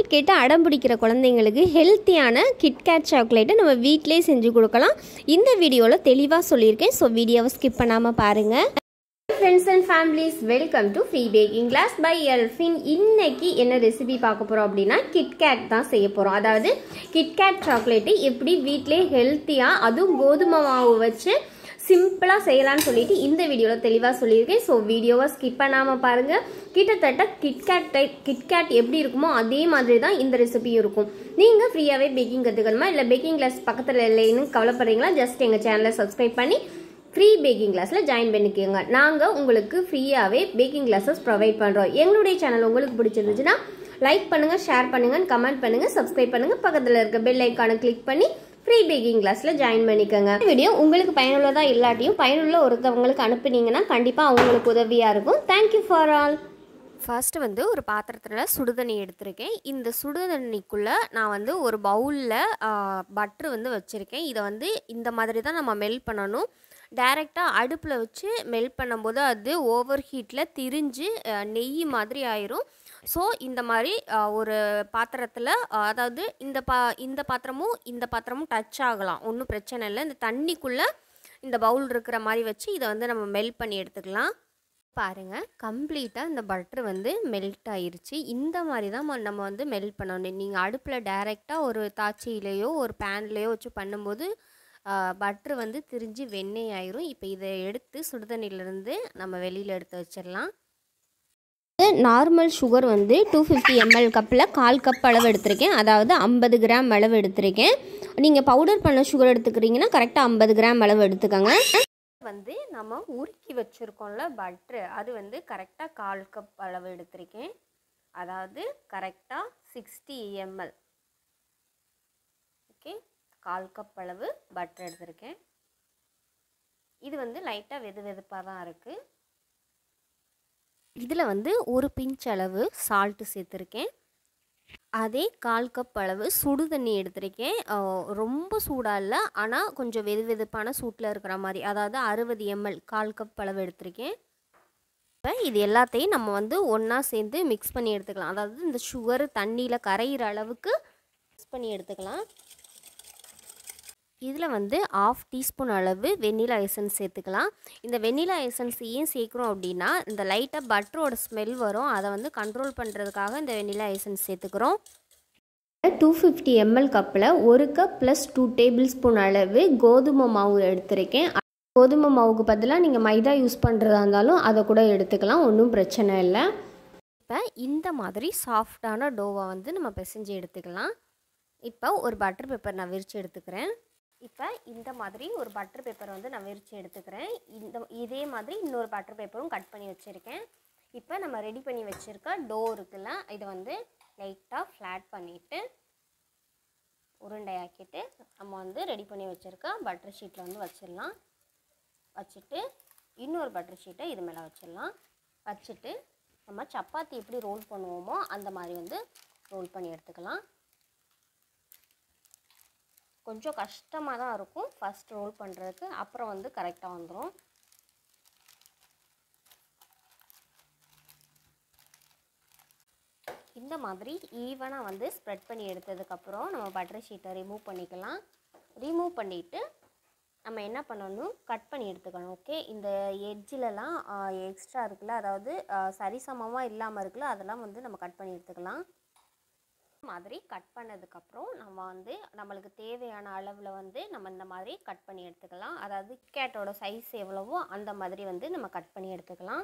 Chocolate கேட்டு அடம் பிடிக்கிற குழந்தைங்களுக்கு ஹெல்த்தியான கிட்கேட் சாக்லேட்டை நம்ம வீட்டிலே செஞ்சு கொடுக்கலாம். இந்த வீடியோவில் தெளிவாக சொல்லியிருக்கேன். ஸோ வீடியோவை ஸ்கிப் பண்ணாமல் பாருங்கள். Friends and families, welcome to free baking class by Elfin. இன்னைக்கு என்ன ரெசிபி பார்க்க போகிறோம் அப்படின்னா கிட்கேட் தான் செய்ய போகிறோம். அதாவது கிட்கேட் சாக்லேட்டு எப்படி வீட்டிலே ஹெல்த்தியாக அதுவும் கோதுமை மாவு வச்சு சிம்பிளாக செய்யலான்னு சொல்லிட்டு இந்த வீடியோவில் தெளிவாக சொல்லியிருக்கேன். ஸோ வீடியோவை ஸ்கிப் பண்ணாமல் பாருங்கள். கிட்டத்தட்ட கிட்கேட் எப்படி இருக்குமோ அதே மாதிரி தான் இந்த ரெசிபியும் இருக்கும். நீங்கள் ஃப்ரீயாகவே பேக்கிங் கற்றுக்கணுமா இல்லை பேக்கிங் கிளாஸ் பக்கத்தில் இல்லைன்னு கவலைப்படுறீங்களா? ஜஸ்ட் எங்கள் சேனலை சப்ஸ்கிரைப் பண்ணி ஃப்ரீ பேக்கிங் கிளாஸில் ஜாயின் பண்ணிக்கோங்க. நாங்கள் உங்களுக்கு ஃப்ரீயாகவே பேக்கிங் கிளாஸஸ் ப்ரொவைட் பண்ணுறோம். எங்களுடைய சேனல் உங்களுக்கு பிடிச்சிருந்துச்சுன்னா லைக் பண்ணுங்கள், ஷேர் பண்ணுங்கள், கமெண்ட் பண்ணுங்கள், சப்ஸ்கிரைப் பண்ணுங்கள், பக்கத்தில் இருக்க பெல் ஐக்கானை கிளிக் பண்ணி ஃப்ரீ பேக்கிங் கிளாஸில் ஜாயின் பண்ணிக்கோங்க. வீடியோ உங்களுக்கு பயனுள்ளதாக இல்லாட்டியும் பயனுள்ள ஒருத்தவங்களுக்கு அனுப்புனீங்கன்னா கண்டிப்பாக அவங்களுக்கு உதவியாக இருக்கும். Thank you for all. ஃபர்ஸ்ட்டு ஒரு பாத்திரத்தில் சுடுதண்ணி எடுத்திருக்கேன். இந்த சுடுதண்ணிக்குள்ளே நான் ஒரு பவுலில் பட்ரு வச்சுருக்கேன். இதை இந்த மாதிரி தான் நம்ம மெல்ட் பண்ணணும். டைரெக்டாக அடுப்பில் வச்சு மெல்ட் பண்ணும்போது அது ஓவர் ஹீட்டில் திரிஞ்சு நெய் மாதிரி ஆயிரும். ஸோ இந்த மாதிரி ஒரு பாத்திரத்தில், அதாவது இந்த பாத்திரமும் டச் ஆகலாம், ஒன்றும் பிரச்சனை இல்லை. இந்த தண்ணிக்குள்ளே இந்த பவுல் இருக்கிற மாதிரி வச்சு இதை நம்ம மெல்ட் பண்ணி எடுத்துக்கலாம். பாருங்கள், கம்ப்ளீட்டாக இந்த பட்ரு மெல்ட் ஆயிருச்சு. இந்த மாதிரி தான் நம்ம மெல்ட் பண்ணணும். நீங்கள் அடுப்பில் டைரெக்டாக ஒரு தாச்சியிலையோ ஒரு பேன்லேயோ வச்சு பண்ணும்போது பட்ரு திரிஞ்சு வெண்ணெய் ஆயிரும். இப்போ இதை எடுத்து சுடுதண்ணிலேருந்து நம்ம வெளியில் எடுத்து வச்சிடலாம். நார்மல் சுகர் 250 ml கப்பில் 1/4 கப் அளவு எடுத்திருக்கேன். அதாவது 50 கிராம் அளவு எடுத்திருக்கேன். நீங்கள் பவுடர் பண்ண சுகர் எடுத்துக்கிறீங்கன்னா கரெக்டாக 50 கிராம் அளவு எடுத்துக்கோங்க. நம்ம உருக்கி வச்சுருக்கோம்ல பட்ரு, அது கரெக்டாக 1/4 கப் அளவு எடுத்திருக்கேன். அதாவது கரெக்டாக 60 ml. ஓகே, 1/4 கப் அளவு பட்ரு எடுத்திருக்கேன். இது லைட்டாக வெதுப்பாக தான் இருக்குது. இதில் ஒரு பிஞ்ச் அளவு சால்ட்டு சேர்த்துருக்கேன். அதே 1/4 கப் அளவு சுடு தண்ணி எடுத்திருக்கேன். ரொம்ப சூடாக இல்லை, ஆனால் கொஞ்சம் வெதுப்பான சூட்டில் இருக்கிற மாதிரி, அதாவது 60 ml 1/4 கப் அளவு எடுத்திருக்கேன். இப்போ இது எல்லாத்தையும் நம்ம ஒன்றா சேர்ந்து மிக்ஸ் பண்ணி எடுத்துக்கலாம். அதாவது இந்த சுகர் தண்ணியில் கரையிற அளவுக்கு மிக்ஸ் பண்ணி எடுத்துக்கலாம். இதில் 1/2 டீஸ்பூன் அளவு வெண்ணிலா எசன்ஸ் சேர்த்துக்கலாம். இந்த வெண்ணிலா எசன்ஸ் ஏன் சேர்க்குறோம் அப்படின்னா இந்த லைட்டாக பட்டரோட ஸ்மெல் வரும், அதை கண்ட்ரோல் பண்ணுறதுக்காக இந்த வெண்ணிலா எசன்ஸ் சேர்த்துக்கிறோம். 250 ml கப்பில் 1 கப் ப்ளஸ் 2 டேபிள் ஸ்பூன் அளவு கோதுமை மாவு எடுத்திருக்கேன். கோதுமை மாவுக்கு பதிலாக நீங்கள் மைதா யூஸ் பண்ணுறதா இருந்தாலும் அதை கூட எடுத்துக்கலாம், ஒன்றும் பிரச்சனை இல்லை. இப்போ இந்த மாதிரி சாஃப்டான டோவை நம்ம பிசைஞ்சு எடுத்துக்கலாம். இப்போ ஒரு பட்டர் பேப்பர் நான் விரித்து எடுத்துக்கிறேன். இப்போ இந்த மாதிரி ஒரு பட்டர் பேப்பரை நான் விரித்து எடுத்துக்கிறேன். இதே மாதிரி இன்னொரு பட்டர் பேப்பரும் கட் பண்ணி வச்சுருக்கேன். இப்போ நம்ம ரெடி பண்ணி வச்சுருக்க டோ இருக்குல்ல, இதை லைட்டாக ஃப்ளாட் பண்ணிவிட்டு உருண்டையாக்கிட்டு நம்ம ரெடி பண்ணி வச்சுருக்க பட்டர் ஷீட்டில் வச்சிடலாம். வச்சுட்டு இன்னொரு பட்டர் ஷீட்டை இது மேலே வச்சிடலாம். வச்சுட்டு நம்ம சப்பாத்தி எப்படி ரோல் பண்ணுவோமோ அந்த மாதிரி ரோல் பண்ணி எடுத்துக்கலாம். கொஞ்சம் கஷ்டமாக தான் இருக்கும் ஃபஸ்ட் ரோல் பண்ணுறதுக்கு, அப்புறம் கரெக்டாக வந்துடும். இந்த மாதிரி ஈவனாக ஸ்ப்ரெட் பண்ணி எடுத்ததுக்கப்புறம் நம்ம பட்டர் ஷீட்டை ரிமூவ் பண்ணிக்கலாம். ரிமூவ் பண்ணிவிட்டு நம்ம என்ன பண்ணணும், கட் பண்ணி எடுத்துக்கணும். ஓகே, இந்த எட்ஜிலலாம் எக்ஸ்ட்ரா இருக்குல்ல, அதாவது சரிசமமாக இல்லாமல் இருக்குல்ல, அதெல்லாம் நம்ம கட் பண்ணி எடுத்துக்கலாம். மாதிரி கட் பண்ணதுக்கப்புறம் நம்ம நம்மளுக்கு தேவையான அளவில் நம்ம இந்த மாதிரி கட் பண்ணி எடுத்துக்கலாம். அதாவது கேட்டோட சைஸ் எவ்வளவோ அந்த மாதிரி நம்ம கட் பண்ணி எடுத்துக்கலாம்.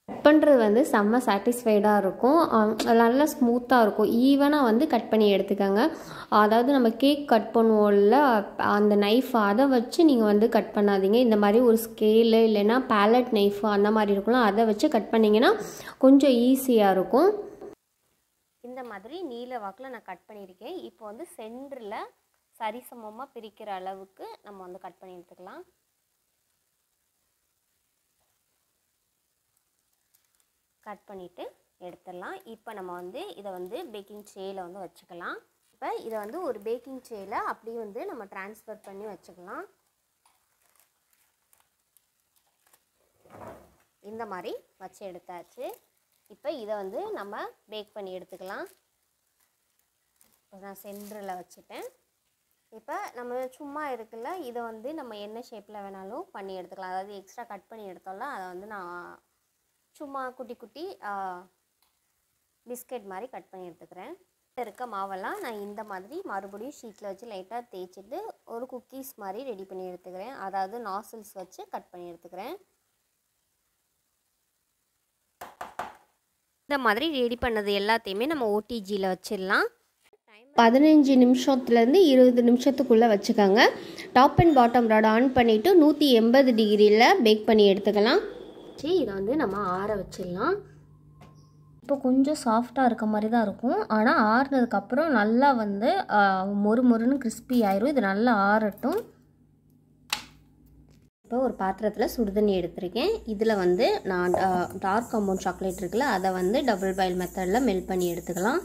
கட் பண்ணுறது செம்ம சாட்டிஸ்ஃபைடாக இருக்கும், நல்லா ஸ்மூத்தாக இருக்கும். ஈவனாக கட் பண்ணி எடுத்துக்கோங்க. அதாவது நம்ம கேக் கட் பண்ணுவோம்ல அந்த நைஃப், அதை வச்சு நீங்கள் கட் பண்ணாதீங்க. இந்த மாதிரி ஒரு ஸ்கேலு இல்லைன்னா பேலட் நைஃபு அந்த மாதிரி இருக்கும்ல, அதை வச்சு கட் பண்ணிங்கன்னா கொஞ்சம் ஈஸியாக இருக்கும். இந்த மாதிரி நீல வாக்கில் நான் கட் பண்ணியிருக்கேன். இப்போ சென்டரில் சரிசமமாக பிரிக்கிற அளவுக்கு நம்ம கட் பண்ணி எடுத்துக்கலாம். கட் பண்ணிவிட்டு எடுத்துடலாம். இப்போ நம்ம இதை பேக்கிங் ட்ரேயில் வச்சுக்கலாம். இப்போ இதை ஒரு பேக்கிங் ட்ரேயில் அப்படியே நம்ம ட்ரான்ஸ்ஃபர் பண்ணி வச்சுக்கலாம். இந்த மாதிரி வச்சு எடுத்தாச்சு. இப்போ இதை வந்து நம்ம பேக் பண்ணி எடுத்துக்கலாம். இப்போ நான் சென்டரில் வச்சுட்டேன். இப்போ நம்ம சும்மா இருக்குல்ல, இதை வந்து நம்ம என்ன ஷேப்பில் வேணாலும் பண்ணி எடுத்துக்கலாம். அதாவது எக்ஸ்ட்ரா கட் பண்ணி எடுத்தோம்ல, அதை வந்து நான் சும்மா குட்டி குட்டி பிஸ்கெட் மாதிரி கட் பண்ணி எடுத்துக்கிறேன். இருக்க மாவெல்லாம் நான் இந்த மாதிரி மறுபடியும் ஷீட்டில் வச்சு லைட்டாக தேய்ச்சிட்டு ஒரு குக்கீஸ் மாதிரி ரெடி பண்ணி எடுத்துக்கிறேன். அதாவது நாசில்ஸ் வச்சு கட் பண்ணி எடுத்துக்கிறேன். இந்த மாதிரி ரெடி பண்ணது எல்லாத்தையுமே நம்ம ஓடிஜியில் வச்சிடலாம். 15 நிமிஷத்துலேருந்து 20 நிமிஷத்துக்குள்ளே வச்சுக்கோங்க. Top and bottom rod on பண்ணிவிட்டு 180 டிகிரியில் பேக் பண்ணி எடுத்துக்கலாம். இதை வந்து நம்ம ஆற வச்சிடலாம். இப்போ கொஞ்சம் சாஃப்டாக இருக்க மாதிரி தான் இருக்கும். ஆனால் ஆறுனதுக்கப்புறம் நல்லா வந்து மொறு மொறுன்னு கிறிஸ்பி ஆயிரும். இது நல்லா ஆறட்டும். இப்போ ஒரு பாத்திரத்தில் சுடுதண்ணி எடுத்திருக்கேன். இதில் வந்து நான் டார்க் அமௌண்ட் சாக்லேட் இருக்குல்ல, அதை வந்து டபுள் பாயில் மெத்தடில் மெல்ட் பண்ணி எடுத்துக்கலாம்.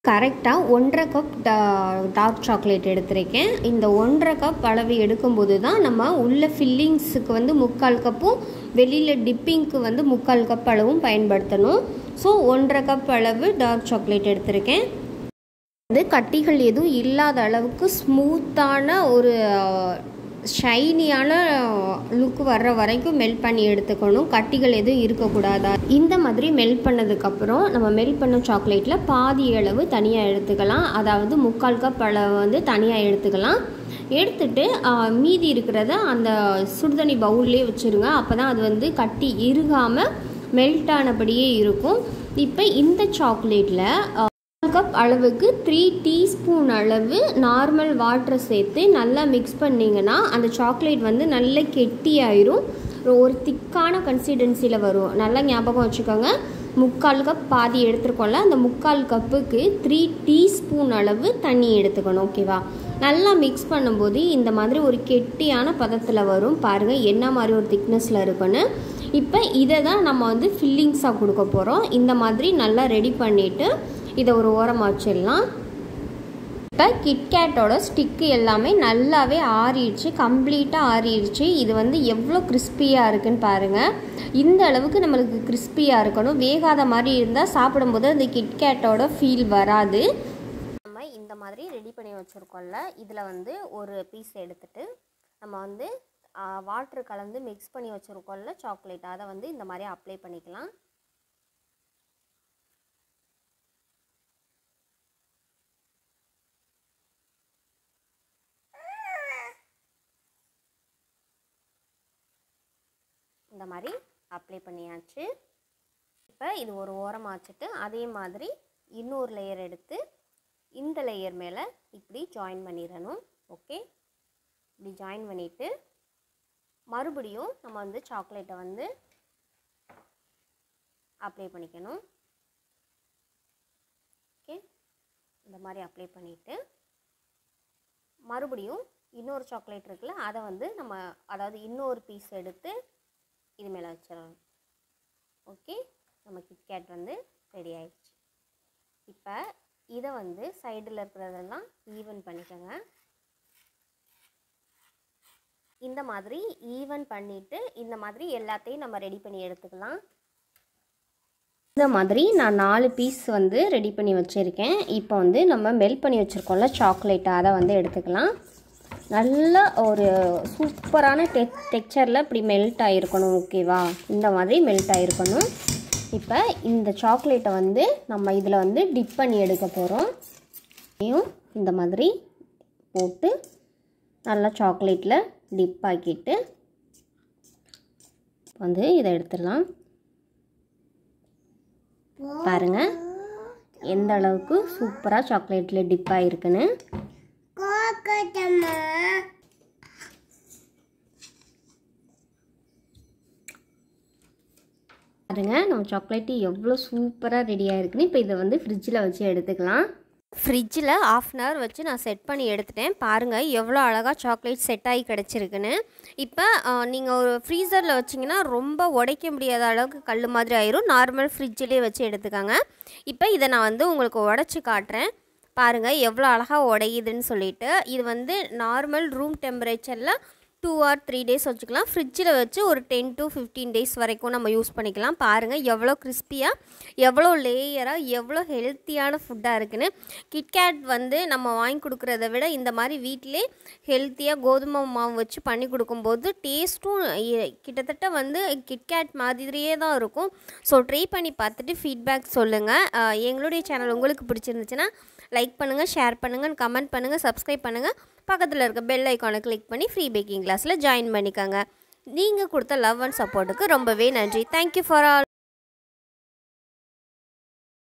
கரெக்டாக 1.5 கப் டார்க் சாக்லேட் எடுத்திருக்கேன். இந்த 1.5 கப் அளவு எடுக்கும்போது தான் நம்ம உள்ள ஃபில்லிங்ஸுக்கு வந்து 3/4 கப்பும் வெளியில் டிப்பிங்க்கு வந்து 3/4 கப் அளவும் பயன்படுத்தணும். ஸோ 1.5 கப் அளவு டார்க் சாக்லேட் எடுத்திருக்கேன். வந்து கட்டிகள் எதுவும் இல்லாத அளவுக்கு ஸ்மூத்தான ஒரு ஷைனியான லுக் வர்ற வரைக்கும் மெல்ட் பண்ணி எடுத்துக்கணும். கட்டிகள் எதுவும் இருக்கக்கூடாதா. இந்த மாதிரி மெல்ட் பண்ணதுக்கப்புறம் நம்ம மெல்ட் பண்ண சாக்லேட்டில் பாதி அளவு தனியாக எடுத்துக்கலாம். அதாவது 3/4 கப் அளவு வந்து தனியாக எடுத்துக்கலாம். எடுத்துட்டு மீதி இருக்கிறத அந்த சுடுதண்ணி பவுல்லே வச்சுருங்க. அப்போ தான் அது வந்து கட்டி இறுகாமல் மெல்ட் ஆனபடியே இருக்கும். இப்போ இந்த சாக்லேட்டில் 1 கப் அளவுக்கு 3 டீஸ்பூன் அளவு நார்மல் வாட்டரை சேர்த்து நல்லா மிக்ஸ் பண்ணிங்கன்னா அந்த சாக்லேட் வந்து நல்ல கெட்டியாயிரும். ஒரு திக்கான கன்சிஸ்டன்சியில் வரும். நல்லா ஞாபகம் வச்சுக்கோங்க. 3/4 கப் பாதி எடுத்துருக்கோம்ல, அந்த 3/4 கப்புக்கு 3 டீஸ்பூன் அளவு தண்ணி எடுத்துக்கணும். ஓகேவா? நல்லா மிக்ஸ் பண்ணும்போது இந்த மாதிரி ஒரு கெட்டியான பதத்தில் வரும். பாருங்கள் என்ன மாதிரி ஒரு திக்னஸில் இருக்குன்னு. இப்போ இதை தான் நம்ம வந்து ஃபில்லிங்ஸாக கொடுக்க போகிறோம். இந்த மாதிரி நல்லா ரெடி பண்ணிவிட்டு இதை ஒரு ஓரமாக வச்சிடலாம். இப்போ கிட்கேட்டோட ஸ்டிக்கு எல்லாமே நல்லாவே ஆறிடுச்சு, கம்ப்ளீட்டாக ஆறிடுச்சு. இது வந்து எவ்வளோ கிறிஸ்பியாக இருக்குன்னு பாருங்கள். இந்த அளவுக்கு நம்மளுக்கு கிறிஸ்பியாக இருக்கணும். வேகாத மாதிரி இருந்தால் சாப்பிடும்போது அந்த கிட்கேட்டோட ஃபீல் வராது. நம்ம இந்த மாதிரி ரெடி பண்ணி வச்சுருக்கோம்ல, இதில் வந்து ஒரு பீஸ் எடுத்துகிட்டு நம்ம வந்து வாட்ரு கலந்து மிக்ஸ் பண்ணி வச்சுருக்கோம்ல சாக்லேட், அதை வந்து இந்த மாதிரி அப்ளை பண்ணிக்கலாம். இந்த மாதிரி அப்ளை பண்ணியாச்சு. இப்போ இது ஒரு ஓரமாக வச்சுட்டு அதே மாதிரி இன்னொரு லேயர் எடுத்து இந்த லேயர் மேலே இப்படி ஜாயின் பண்ணிடணும். ஓகே, இப்படி ஜாயின் பண்ணிவிட்டு மறுபடியும் நம்ம வந்து சாக்லேட்டை வந்து அப்ளை பண்ணிக்கணும். ஓகே, இந்த மாதிரி அப்ளை பண்ணிவிட்டு மறுபடியும் இன்னொரு சாக்லேட் இருக்குல்ல, அதை வந்து நம்ம அதாவது இன்னொரு பீஸ் எடுத்து இது மேலே வச்சிடணும். ஓகே, நம்ம கிட்கேட் வந்து ரெடி ஆயிடுச்சு. இப்போ இதை வந்து சைடில் இருக்கிறதெல்லாம் ஈவன் பண்ணிக்கோங்க. இந்த மாதிரி ஈவன் பண்ணிவிட்டு இந்த மாதிரி எல்லாத்தையும் நம்ம ரெடி பண்ணி எடுத்துக்கலாம். இந்த மாதிரி நான் 4 பீஸ் வந்து ரெடி பண்ணி வச்சுருக்கேன். இப்போ வந்து நம்ம மெல்ட் பண்ணி வச்சுருக்கோம்ல சாக்லேட்டை, அதை வந்து எடுத்துக்கலாம். நல்ல ஒரு சூப்பரான டெக்ஸ்சரில் இப்படி மெல்ட் ஆகிருக்கணும். ஓகேவா? இந்த மாதிரி மெல்ட் ஆகிருக்கணும். இப்போ இந்த சாக்லேட்டை வந்து நம்ம இதில் வந்து டிப் பண்ணி எடுக்க போகிறோம். இந்த மாதிரி போட்டு நல்லா சாக்லேட்டில் டிப் ஆக்கிட்டு வந்து இதை எடுத்துடலாம். பாருங்கள் எந்த அளவுக்கு சூப்பராக சாக்லேட்டில் டிப் ஆகிருக்குன்னு. பாருங்க நம்ம சாக்லேட்டு எவ்வளோ சூப்பராக ரெடியாக இருக்குன்னு. இப்போ இதை வந்து ஃப்ரிட்ஜில் வச்சு எடுத்துக்கலாம். ஃப்ரிட்ஜில் 1/2 hour வச்சு நான் செட் பண்ணி எடுத்துட்டேன். பாருங்கள் எவ்வளோ அழகாக சாக்லேட் செட் ஆகி கிடச்சிருக்குன்னு. இப்போ நீங்கள் ஒரு ஃப்ரீசரில் வச்சிங்கன்னா ரொம்ப உடைக்க முடியாத அளவுக்கு கல் மாதிரி ஆயிரும். நார்மல் ஃப்ரிட்ஜிலே வச்சு எடுத்துக்காங்க. இப்போ இதை நான் வந்து உங்களுக்கு உடச்சி காட்டுறேன். பாருங்கள் எவ்வளோ அழகாக உடையுதுன்னு சொல்லிட்டு. இது வந்து நார்மல் ரூம் டெம்பரேச்சரில் 2 or 3 டேஸ் வச்சுக்கலாம். ஃப்ரிட்ஜில் வச்சு ஒரு 10 to 15 டேஸ் வரைக்கும் நம்ம யூஸ் பண்ணிக்கலாம். பாருங்கள் எவ்வளோ கிறிஸ்பியாக, எவ்வளோ லேயராக, எவ்வளோ ஹெல்த்தியான ஃபுட்டாக இருக்குன்னு. கிட்கேட் வந்து நம்ம வாங்கி கொடுக்குறத விட இந்த மாதிரி வீட்டிலே ஹெல்த்தியாக கோதுமை மாவு வச்சு பண்ணி கொடுக்கும்போது டேஸ்ட்டும் கிட்டத்தட்ட வந்து கிட்கேட் மாதிரியே தான் இருக்கும். ஸோ ட்ரை பண்ணி பார்த்துட்டு ஃபீட்பேக் சொல்லுங்கள். எங்களுடைய சேனல் உங்களுக்கு பிடிச்சிருந்துச்சுன்னா லைக் பண்ணுங்கள், ஷேர் பண்ணுங்கள், கமெண்ட் பண்ணுங்கள், சப்ஸ்கிரைப் பண்ணுங்கள். பக்கத்தில் இருக்க பெல் ஐக்கானை கிளிக் பண்ணி ஃப்ரீ பேக்கிங் கிளாஸில் ஜாயின் பண்ணிக்கோங்க. நீங்கள் கொடுத்த லவ் அண்ட் சப்போர்ட்டுக்கு ரொம்பவே நன்றி. Thank you for all.